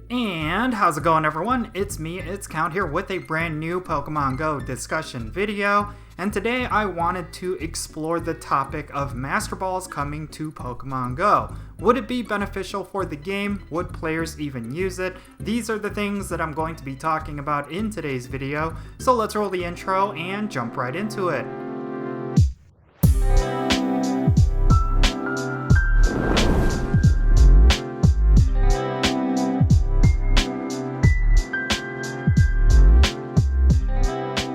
And how's it going, everyone? It's me, it's Count here with a brand new Pokemon Go discussion video. And today I wanted to explore the topic of Master Balls coming to Pokemon Go. Would it be beneficial for the game? Would players even use it? These are the things that I'm going to be talking about in today's video. So let's roll the intro and jump right into it.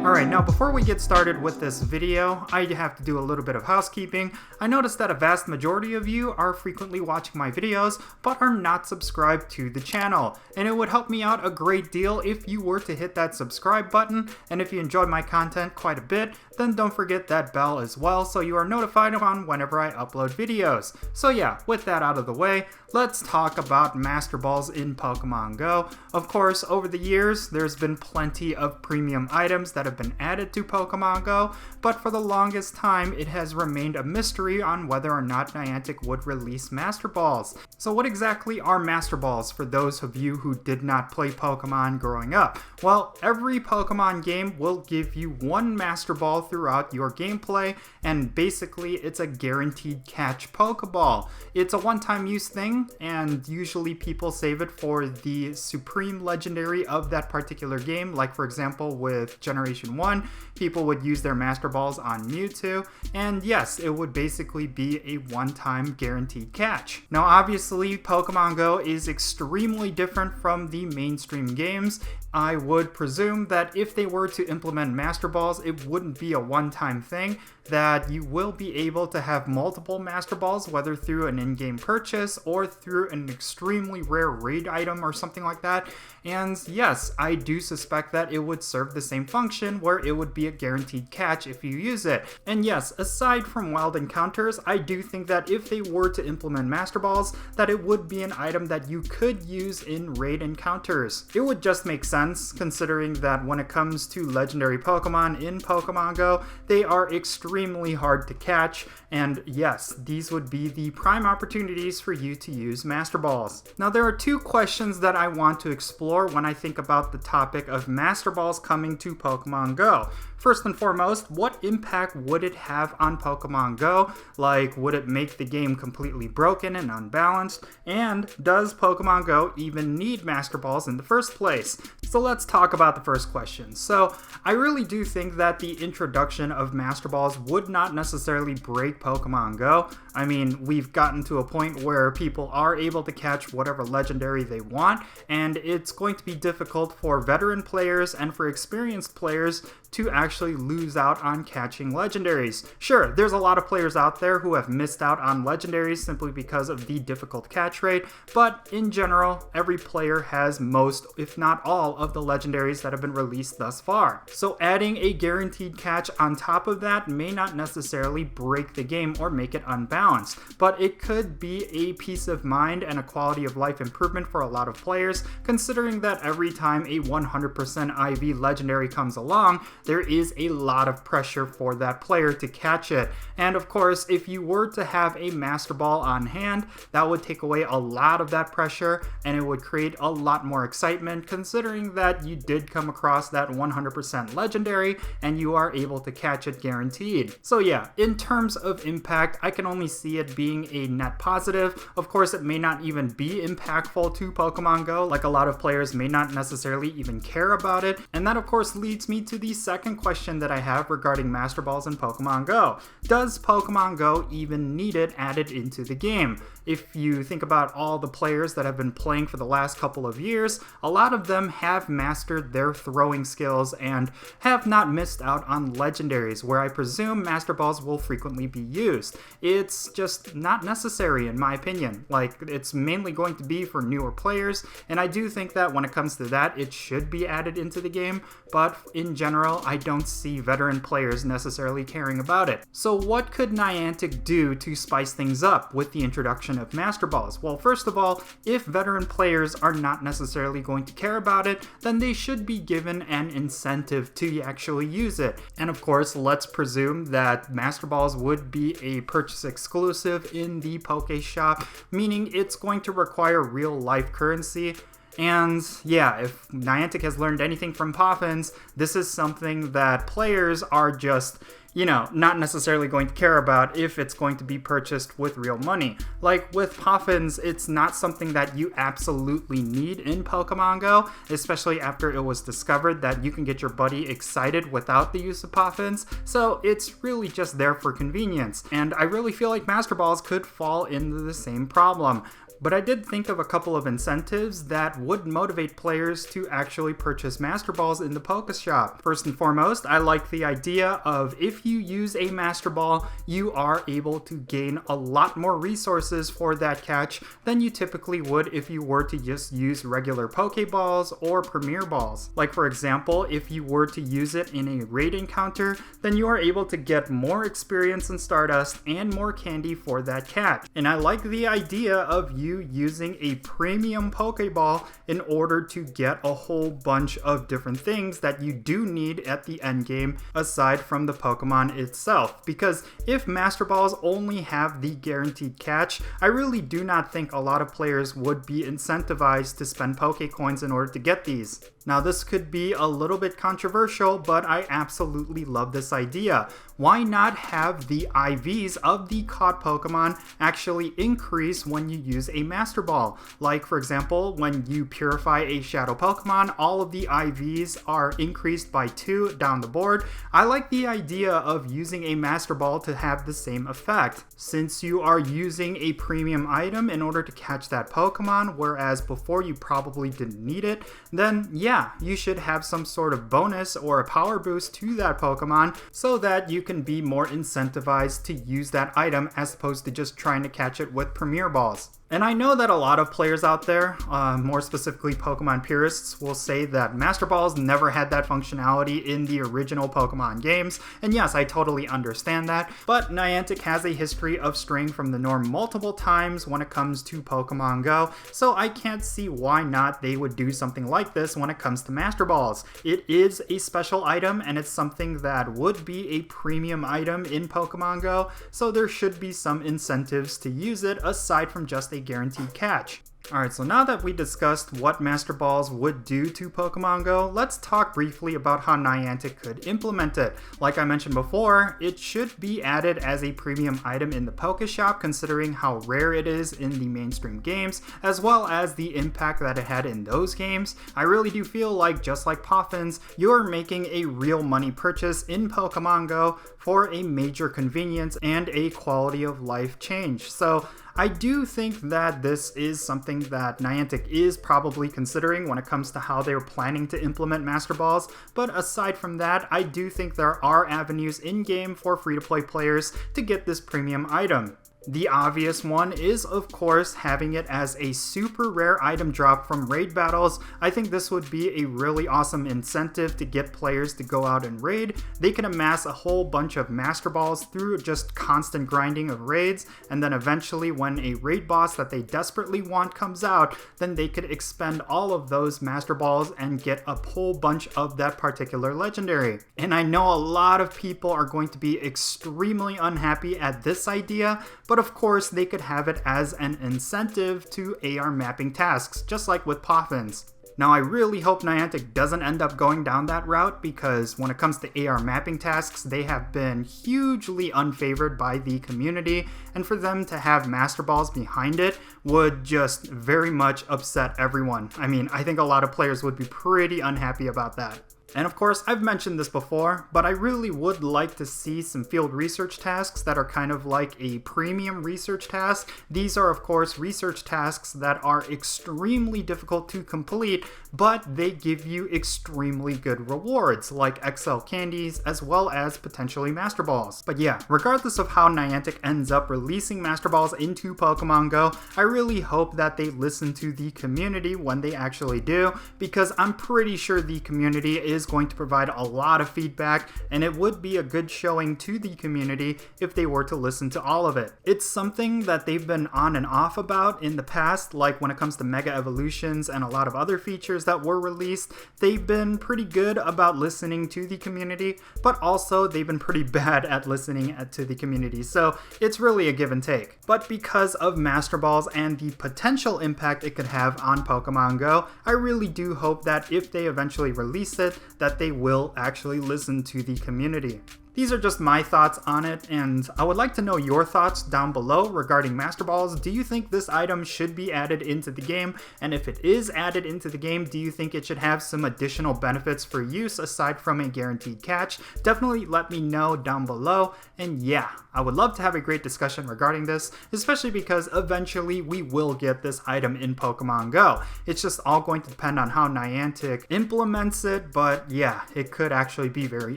Alright, now before we get started with this video, I have to do a little bit of housekeeping. I noticed that a vast majority of you are frequently watching my videos, but are not subscribed to the channel. And it would help me out a great deal if you were to hit that subscribe button, and if you enjoyed my content quite a bit, then don't forget that bell as well so you are notified on whenever I upload videos. So yeah, with that out of the way, let's talk about Master Balls in Pokemon Go. Of course, over the years, there's been plenty of premium items that have been added to Pokemon Go, but for the longest time, it has remained a mystery on whether or not Niantic would release Master Balls. So what exactly are Master Balls for those of you who did not play Pokemon growing up? Well, every Pokemon game will give you one Master Ball throughout your gameplay, and basically it's a guaranteed catch Pokeball. It's a one-time use thing, and usually people save it for the supreme legendary of that particular game. Like for example with Generation 1, people would use their Master Balls on Mewtwo, and yes, it would basically be a one-time guaranteed catch. Now obviously Pokemon Go is extremely different from the mainstream games. I would presume that if they were to implement Master Balls, it wouldn't be a one-time thing, that you will be able to have multiple Master Balls, whether through an in-game purchase or through an extremely rare raid item or something like that. And yes, I do suspect that it would serve the same function where it would be a guaranteed catch if you use it. And yes, aside from wild encounters, I do think that if they were to implement Master Balls, that it would be an item that you could use in raid encounters. It would just make sense, considering that when it comes to legendary Pokemon in Pokemon Go, they are extremely hard to catch, and yes, these would be the prime opportunities for you to use Master Balls. Now there are two questions that I want to explore when I think about the topic of Master Balls coming to Pokemon Go. First and foremost, what impact would it have on Pokemon Go? Like, would it make the game completely broken and unbalanced? And does Pokemon Go even need Master Balls in the first place? So let's talk about the first question. So I really do think that the introduction of Master Balls would not necessarily break Pokemon Go. I mean, we've gotten to a point where people are able to catch whatever legendary they want, and it's going to be difficult for veteran players and for experienced players to actually lose out on catching legendaries. Sure, there's a lot of players out there who have missed out on legendaries simply because of the difficult catch rate, but in general, every player has most, if not all, of the legendaries that have been released thus far. So adding a guaranteed catch on top of that may not necessarily break the game or make it unbalanced, but it could be a peace of mind and a quality of life improvement for a lot of players, considering that every time a 100% IV legendary comes along, there is a lot of pressure for that player to catch it. And of course, if you were to have a Master Ball on hand, that would take away a lot of that pressure, and it would create a lot more excitement, considering that you did come across that 100% legendary and you are able to catch it guaranteed. So yeah, in terms of impact, I can only see it being a net positive. Of course, it may not even be impactful to Pokemon Go, like a lot of players may not necessarily even care about it. And that of course leads me to the second question that I have regarding Master Balls in Pokemon Go. Does Pokemon Go even need it added into the game? If you think about all the players that have been playing for the last couple of years, a lot of them have mastered their throwing skills and have not missed out on legendaries, where I presume Master Balls will frequently be used. It's just not necessary in my opinion. Like, it's mainly going to be for newer players, and I do think that when it comes to that, it should be added into the game, but in general, I don't see veteran players necessarily caring about it. So what could Niantic do to spice things up with the introduction of Master Balls? Well, first of all, if veteran players are not necessarily going to care about it, then they should be given an incentive to actually use it. And of course, let's presume that Master Balls would be a purchase exclusive in the Poke Shop, meaning it's going to require real life currency. And yeah, if Niantic has learned anything from Poffins, this is something that players are just, not necessarily going to care about if it's going to be purchased with real money. Like with Poffins, it's not something that you absolutely need in Pokemon Go, especially after it was discovered that you can get your buddy excited without the use of Poffins, so it's really just there for convenience. And I really feel like Master Balls could fall into the same problem. But I did think of a couple of incentives that would motivate players to actually purchase Master Balls in the Pokeshop. First and foremost, I like the idea of if you use a Master Ball, you are able to gain a lot more resources for that catch than you typically would if you were to just use regular Pokeballs or Premier Balls. Like for example, if you were to use it in a raid encounter, then you are able to get more experience in Stardust and more candy for that catch. And I like the idea of you using a premium Pokeball in order to get a whole bunch of different things that you do need at the end game aside from the Pokemon itself. Because if Master Balls only have the guaranteed catch, I really do not think a lot of players would be incentivized to spend Pokecoins in order to get these. Now this could be a little bit controversial, but I absolutely love this idea. Why not have the IVs of the caught Pokemon actually increase when you use a Master Ball? Like for example, when you purify a Shadow Pokemon, all of the IVs are increased by 2 down the board. I like the idea of using a Master Ball to have the same effect. Since you are using a premium item in order to catch that Pokemon, whereas before you probably didn't need it, then yeah, you should have some sort of bonus or a power boost to that Pokemon so that you can be more incentivized to use that item as opposed to just trying to catch it with Premier Balls. And I know that a lot of players out there, more specifically Pokemon purists, will say that Master Balls never had that functionality in the original Pokemon games, and yes, I totally understand that, but Niantic has a history of straying from the norm multiple times when it comes to Pokemon Go, so I can't see why not they would do something like this when it comes to Master Balls. It is a special item, and it's something that would be a premium item in Pokemon Go, so there should be some incentives to use it aside from just a guaranteed catch. Alright, so now that we discussed what Master Balls would do to Pokemon Go, let's talk briefly about how Niantic could implement it. Like I mentioned before, it should be added as a premium item in the Pokeshop considering how rare it is in the mainstream games, as well as the impact that it had in those games. I really do feel like, just like Poffins, you're making a real money purchase in Pokemon Go for a major convenience and a quality of life change. So I do think that this is something that Niantic is probably considering when it comes to how they're planning to implement Master Balls, but aside from that, I do think there are avenues in-game for free-to-play players to get this premium item. The obvious one is, of course, having it as a super rare item drop from raid battles. I think this would be a really awesome incentive to get players to go out and raid. They can amass a whole bunch of Master Balls through just constant grinding of raids, and then eventually when a raid boss that they desperately want comes out, then they could expend all of those Master Balls and get a whole bunch of that particular legendary. And I know a lot of people are going to be extremely unhappy at this idea, but of course they could have it as an incentive to AR mapping tasks, just like with Poffins. Now I really hope Niantic doesn't end up going down that route, because when it comes to AR mapping tasks, they have been hugely unfavored by the community, and for them to have Master Balls behind it would just very much upset everyone. I mean, I think a lot of players would be pretty unhappy about that. And of course, I've mentioned this before, but I really would like to see some field research tasks that are kind of like a premium research task. These are, of course, research tasks that are extremely difficult to complete, but they give you extremely good rewards, like XL candies, as well as potentially Master Balls. But yeah, regardless of how Niantic ends up releasing Master Balls into Pokemon Go, I really hope that they listen to the community when they actually do, because I'm pretty sure the community is is going to provide a lot of feedback, and it would be a good showing to the community if they were to listen to all of it. It's something that they've been on and off about in the past, like when it comes to Mega Evolutions and a lot of other features that were released. They've been pretty good about listening to the community, but also they've been pretty bad at listening to the community, so it's really a give and take. But because of Master Balls and the potential impact it could have on Pokemon Go, I really do hope that if they eventually release it, that they will actually listen to the community. These are just my thoughts on it, and I would like to know your thoughts down below regarding Master Balls. Do you think this item should be added into the game? And if it is added into the game, do you think it should have some additional benefits for use aside from a guaranteed catch? Definitely let me know down below. And yeah, I would love to have a great discussion regarding this, especially because eventually we will get this item in Pokemon Go. It's just all going to depend on how Niantic implements it, but yeah, it could actually be very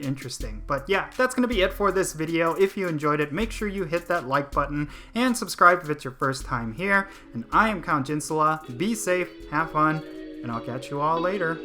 interesting. But yeah, that's going to be it for this video. If you enjoyed it, make sure you hit that like button and subscribe if it's your first time here. And I am Count Jinsula. Be safe, have fun, and I'll catch you all later.